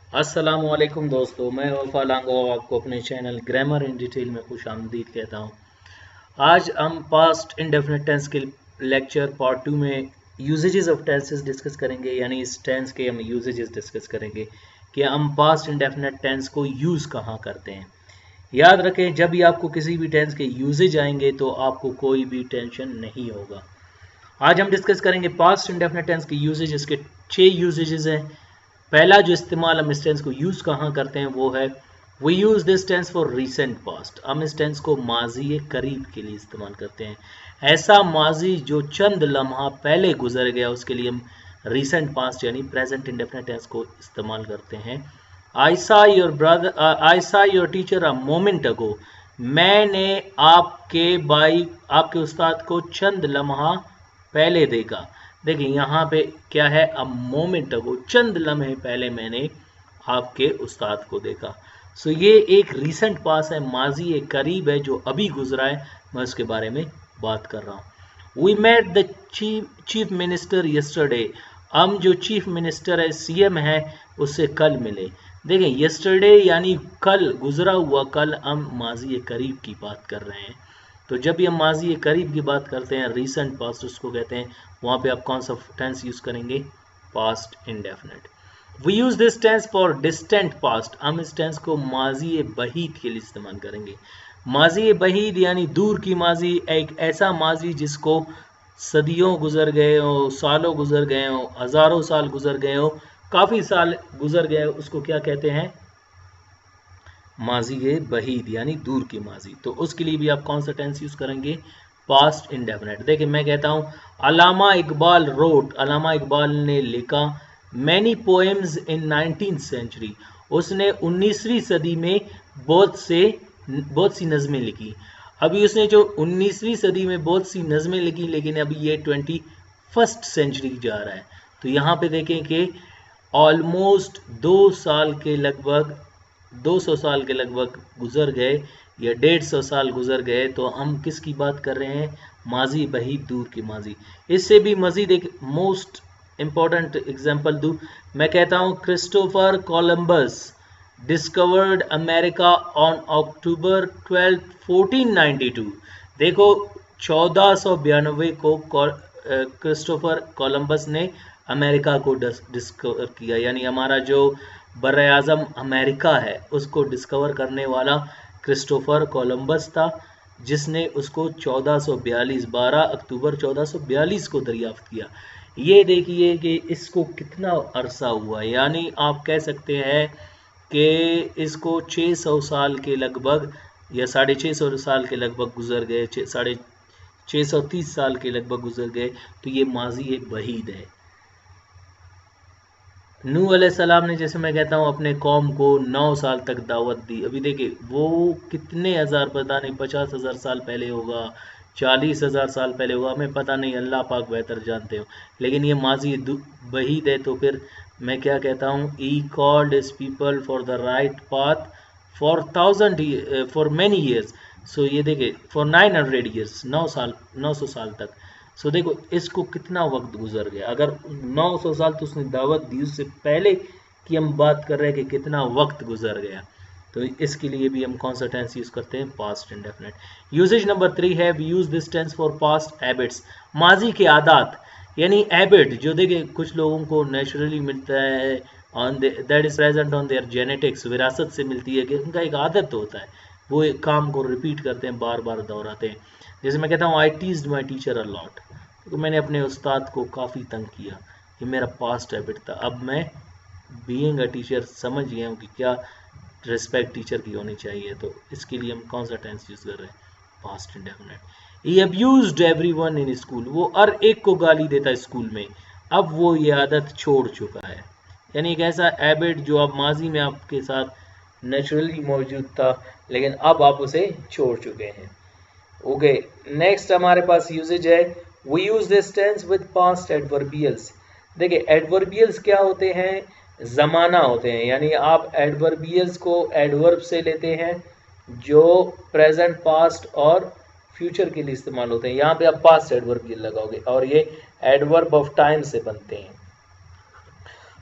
अस्सलामुअलैकुम दोस्तों, मैं वफा लांगो आपको अपने चैनल ग्रामर इन डिटेल में खुश आमदीद कहता हूँ। आज हम पास्ट इंडेफिनिट टेंस के लेक्चर पार्ट 2 में यूजेजेस ऑफ टेंसेस डिस्कस करेंगे, यानी इस टेंस के हम यूजेजेस डिस्कस करेंगे कि हम पास्ट इंडेफिनिट टेंस को यूज़ कहाँ करते हैं। याद रखें, जब भी आपको किसी भी टेंस के यूजेज आएंगे तो आपको कोई भी टेंशन नहीं होगा। आज हम डिस्कस करेंगे पास्ट इंडेफिनिट टेंस के यूजेज। इसके 6 यूजेजेस हैं। पहला जो इस्तेमाल हम इस टेंस को यूज़ कहाँ करते हैं वो है we use this tense for recent past. हम इस टेंस को माजी करीब के लिए इस्तेमाल करते हैं। ऐसा माजी जो चंद लम्हा पहले गुजर गया उसके लिए हम रीसेंट पास्ट यानी प्रेजेंट इंडेफिनिट टेंस को इस्तेमाल करते हैं। आई सा योर टीचर अ मोमेंट अगो। मैंने आपके उस्ताद को चंद लम्हा पहले देखा। देखिए यहाँ पे क्या है, अ मोमेंट अगो, चंद लम्हे पहले मैंने आपके उस्ताद को देखा। सो ये एक रीसेंट पास है, माजी एक करीब है जो अभी गुजरा है, मैं उसके बारे में बात कर रहा हूँ। We met the chief minister yesterday. हम जो चीफ मिनिस्टर है, सीएम है, उससे कल मिले। देखें, यस्टरडे यानी कल, गुजरा हुआ कल, हम माजी करीब की बात कर रहे हैं। तो जब भी हम माजी करीब की बात करते हैं, रीसेंट पास्ट उसको कहते हैं, वहाँ पे आप कौन सा टेंस यूज़ करेंगे? Past indefinite. We use this tense for distant past. हम इस टेंस को माजी बहीद के लिए इस्तेमाल करेंगे। माजी बहीद यानी दूर की माजी, एक ऐसा माजी जिसको सदियों गुजर गए हो, सालों गुजर गए हो, हज़ारों साल गुजर गए हो, काफ़ी साल गुजर गए हो, उसको क्या कहते हैं? माजी बहीद यानी दूर की माजी। तो उसके लिए भी आप कौन सा टेंस यूज करेंगे? Past indefinite. देखिए मैं कहता हूँ अलामा इकबाल रोट, अलामा इकबाल ने लिखा many poems in 19th century. उसने 19वीं सदी में बहुत सी नज़में लिखी। अभी उसने जो 19वीं सदी में बहुत सी नज़में लिखी, लेकिन अभी ये 21st सेंचुरी जा रहा है। तो यहाँ पे देखें कि ऑलमोस्ट 200 साल के लगभग गुजर गए, या 150 साल गुजर गए। तो हम किसकी बात कर रहे हैं? माजी बहीद, दूर की माजी। इससे भी मजीद एक मोस्ट इंपॉर्टेंट एग्जांपल दूं, मैं कहता हूं Christopher Columbus discovered America on October 12 1492। देखो 1492 को क्रिस्टोफर कोलंबस ने अमेरिका को डिस्कवर किया, यानी हमारा जो बर आज़म अमेरिका है उसको डिस्कवर करने वाला क्रिस्टोफर कोलंबस था, जिसने उसको 1442 12 अक्टूबर 1442 को दरियाफ्त किया। ये देखिए कि इसको कितना अरसा हुआ, यानी आप कह सकते हैं कि इसको 600 साल के लगभग या 650 साल के लगभग गुजर गए, 630 साल के लगभग गुजर गए। तो ये माजी बहीद है। नूह अलैहिस्सलाम ने, जैसे मैं कहता हूँ, अपने कौम को 9 साल तक दावत दी। अभी देखिए वो कितने हज़ार, पता नहीं 50,000 साल पहले होगा, 40,000 साल पहले होगा, हमें पता नहीं, अल्लाह पाक बेहतर जानते हो। लेकिन ये माजी बहीद है। तो फिर मैं क्या कहता हूँ, ई called is people for the right path for many years. सो ये देखिए फॉर 900 ईयर्स, 900 साल तक। सो देखो इसको कितना वक्त गुजर गया। अगर 900 साल तो उसने दावत दी, उससे पहले की हम बात कर रहे हैं कि कितना वक्त गुजर गया। तो इसके लिए भी हम कौन सा टेंस यूज करते हैं? Past indefinite. यूजेज नंबर 3 है we use this tense for past habits. माजी के आदात यानी हैबिट, जो देखिए कुछ लोगों को नेचुरली मिलता है, on that is present on their genetics, विरासत से मिलती है, कि उनका एक आदत होता है, वो एक काम को रिपीट करते हैं, बार बार दोहराते हैं। जैसे मैं कहता हूँ आई teased my teacher a lot, तो मैंने अपने उस्ताद को काफ़ी तंग किया। ये मेरा पास्ट हैबिट था। अब मैं बीइंग अ टीचर समझ गया हूँ कि क्या रिस्पेक्ट टीचर की होनी चाहिए। तो इसके लिए हम कौन सा टेंस यूज़ कर रहे हैं? Past indefinite. He abused everyone in school, वो हर एक को गाली देता है स्कूल में। अब वो ये आदत छोड़ चुका है, यानी एक ऐसा हैबिट जो आप माजी में आपके साथ नेचुरली मौजूद था, लेकिन अब आप उसे छोड़ चुके हैं। ओके, नेक्स्ट हमारे पास यूजेज है we use this tense with past adverbials. देखिए एडवर्बियल्स क्या होते हैं? जमाना होते हैं, यानी आप एडवर्बियल्स को एडवर्ब से लेते हैं जो प्रेजेंट, पास्ट और फ्यूचर के लिए इस्तेमाल होते हैं। यहाँ पे आप पास्ट एडवर्बियल लगाओगे और ये एडवर्ब ऑफ टाइम से बनते हैं।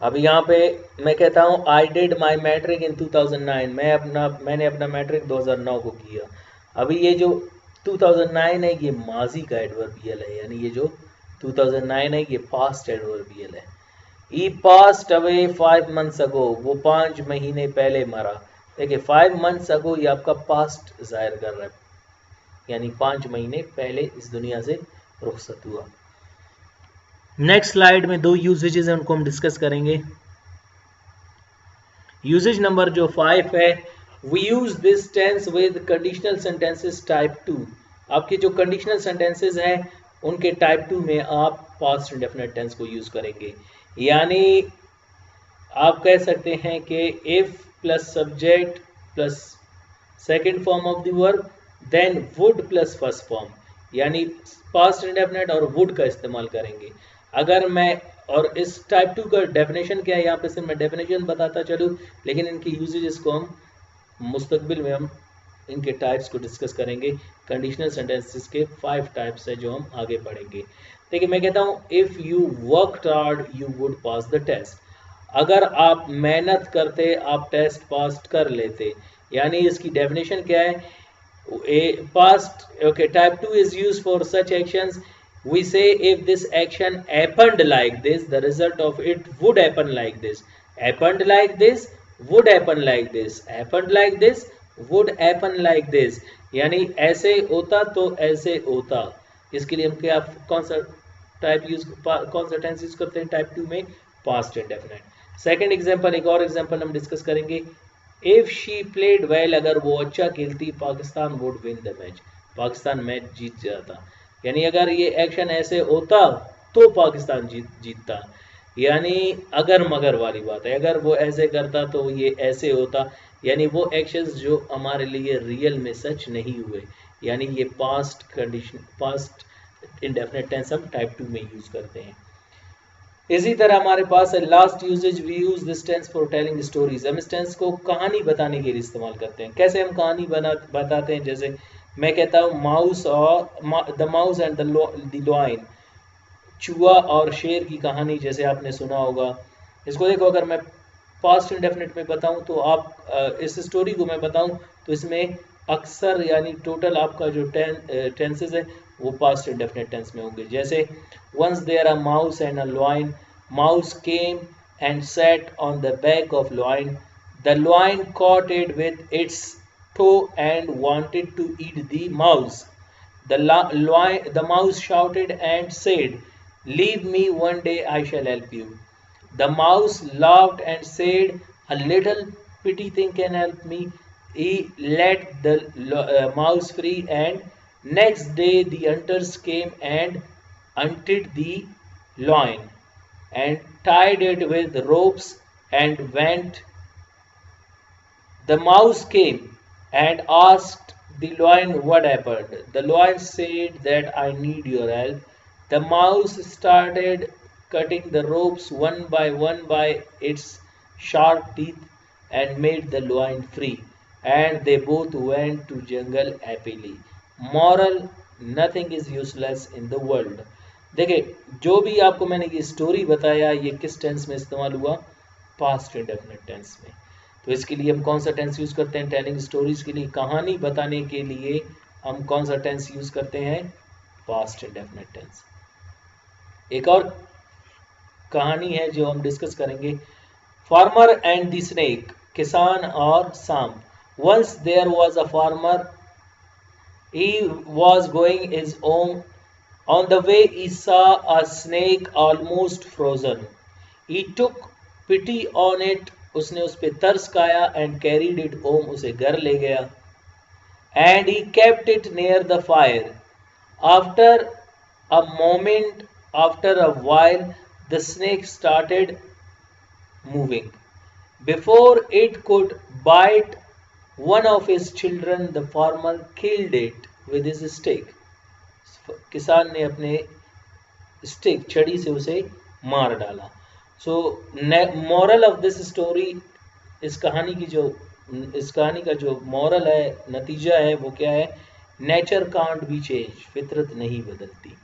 अब यहाँ पे मैं कहता हूँ आई डिड माई मैट्रिक इन 2009, मैंने अपना मैट्रिक 2009 को किया। अभी ये जो 2009 है ये माजी का एडवर्बियल है, यानी ये जो 2009 है ये पास्ट एडवर्बियल है। ही पास्ट अवे 5 months अगो, वो 5 महीने पहले मरा। देखिए 5 months अगो ये आपका पास्ट जाहिर कर रहा है, यानी 5 महीने पहले इस दुनिया से रुखसत हुआ। नेक्स्ट स्लाइड में 2 यूजेजेस हैं, उनको हम डिस्कस करेंगे। यूजेज नंबर जो 5 है, we use this tense with conditional sentences type 2। आपके जो कंडीशनल सेंटेंसेस हैं उनके टाइप 2 में आप पास्ट इंडेफिनिट टेंस को यूज करेंगे। यानी आप कह सकते हैं कि if plus subject plus second form of the verb then would plus first form, यानी पास्ट इंडेफिनिट और वुड का इस्तेमाल करेंगे। अगर मैं, और इस टाइप 2 का डेफिनेशन क्या है यहाँ पे सिर्फ मैं डेफिनेशन बताता चलूँ, लेकिन इनके यूजेजेस को हम मुस्तकबिल में हम इनके टाइप्स को डिस्कस करेंगे। कंडीशनल सेंटेंसेस के 5 टाइप्स है जो हम आगे पढ़ेंगे। देखिए मैं कहता हूँ if you worked hard you would pass the test. अगर आप मेहनत करते आप टेस्ट पास कर लेते, यानी इसकी डेफिनेशन क्या है, past, okay, type 2 is used for such actions. We say if this action happened like this, the result of it would happen like this. Happened like this, would happen like this. Happened like this, would happen like this. यानी ऐसे होता तो ऐसे होता। इसके लिए हम क्या, कौन सा टाइप यूज, कौन सा टेंस यूज करते हैं टाइप 2 में, पास्ट इंडेफिनिट। सेकंड एग्जांपल, एक और एग्जांपल हम डिस्कस करेंगे। इफ शी प्लेड वेल, अगर वो अच्छा खेलती Pakistan would win the match, Pakistan match जीत जाता। यानी अगर ये एक्शन ऐसे होता तो पाकिस्तान जीतता, यानी अगर मगर वाली बात है। अगर वो ऐसे करता तो ये ऐसे होता, यानी वो एक्शंस जो हमारे लिए रियल में सच नहीं हुए, यानी ये past condition, past indefinite tense हम टाइप 2 में यूज करते हैं। इसी तरह हमारे पास है last usages, we use this tense for telling stories. हम इस टेंस को कहानी बताने के लिए इस्तेमाल करते हैं। कैसे हम कहानी बताते हैं, जैसे मैं कहता हूँ माउस और the mouse and the lion, चूहा और शेर की कहानी, जैसे आपने सुना होगा। इसको देखो, अगर मैं पास्ट इंडेफिनिट में बताऊं तो आप इस स्टोरी को मैं बताऊं तो इसमें अक्सर यानी टोटल आपका जो टेंसेस है वो पास्ट इंडेफिनिट टेंस में होंगे। जैसे once there a mouse and a lion, mouse came and set on the back of lion, the lion caught it with its toe and wanted to eat the mouse. The mouse shouted and said, leave me, one day I shall help you. The mouse laughed and said, a little petty thing can help me. He let the mouse free, and next day the hunters came and hunted the lion and tied it with ropes and went. The mouse came and asked the lion what happened. The lion said that I need your help. The mouse started cutting the ropes one by its sharp teeth and made the lion free. And they both went to jungle happily. Moral: nothing is useless in the world. देखिए जो भी आपको मैंने ये story बताया ये किस tense में इस्तेमाल हुआ, पास्ट इंडेफिनिट टेंस में। तो इसके लिए हम कौन सा टेंस यूज करते हैं, टेलिंग स्टोरीज के लिए, कहानी बताने के लिए हम कौन सा टेंस यूज करते हैं, पास्ट इंडेफिनिट टेंस। एक और कहानी है जो हम डिस्कस करेंगे, फार्मर एंड द स्नेक, किसान और सांप। Once there was a farmer, he was going his home. On the way he saw a snake almost frozen. He took pity on it, उसने उस पे तरस खाया, and carried it home, उसे घर ले गया, and he kept it near the fire. After a moment, after a while, the snake started moving. Before it could bite one of his children, the farmer killed it with his stick. किसान ने अपने stick, छड़ी से उसे मार डाला। So moral of this story, इस कहानी का जो मॉरल है, नतीजा है, वो क्या है, नेचर कांट बी चेंज, फितरत नहीं बदलती।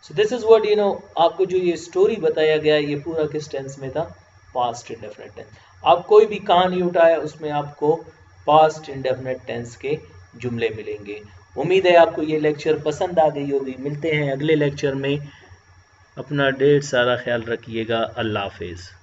सो दिस इज व्हाट आपको जो ये स्टोरी बताया गया ये पूरा किस टेंस में था, पास्ट इंडेफिनिट टेंस। आप कोई भी कहानी उठाया उसमें आपको पास्ट इंडेफिनिट टेंस के जुमले मिलेंगे। उम्मीद है आपको ये लेक्चर पसंद आ गई होगी। मिलते हैं अगले लेक्चर में। अपना ढेर सारा ख्याल रखिएगा। अल्लाह हाफिज़।